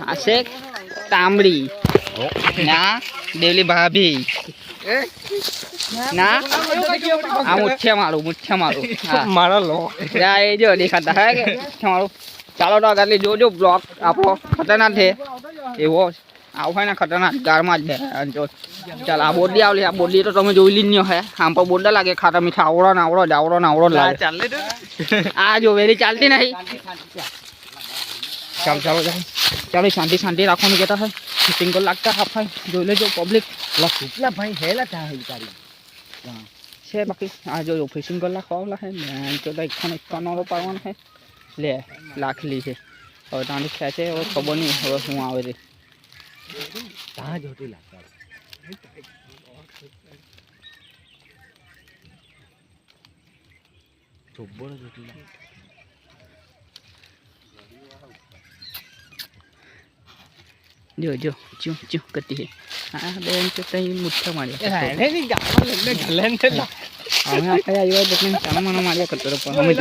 આશે તાંબડી ના દેવલી ભાભી ના આ મુઠ્ઠે મારું મારા લો એ જો દેખાતા હે કે મુઠ્ઠે મારું ચાલો તો આગળ જોજો બ્લોક આપણો ખતરનાક છે એવો આવું હોય ને ખતરનાક ગારમાં જ છે ચાલ આ બોડલી આવલી આ બોડલી તો તમે જોઈ લીધી હે આમ પર બોડા લાગે ખાટા મીઠા આવડો લાગે ચાલે આ જો વેલી ચાલતી નહીં ચાલો શાંતિ રાખવાનું કહેતા હોય ફિટિંગ કર લાગતા હા ભાઈ જોઈ લેજો પબ્લિક સુપલા ભાઈ હેલા થા તારી છે બાકી આ જો ફિશિંગ કર લાખવા હે ને તો એકનો પાડવાનો હે લે લાખલી છે હવે તાંડી ખેંચે હવે ખબર નહીં હવે શું આવે છે તા જોટી લાગતા ચોબોળ જોટી લાગતા જો ચું કરતી है हाँ बेन तो तई मुठ्ठा मारिया है नहीं गावा लगने गलन थे हमें आया ये देखने चालू मारिया करते रहो हमें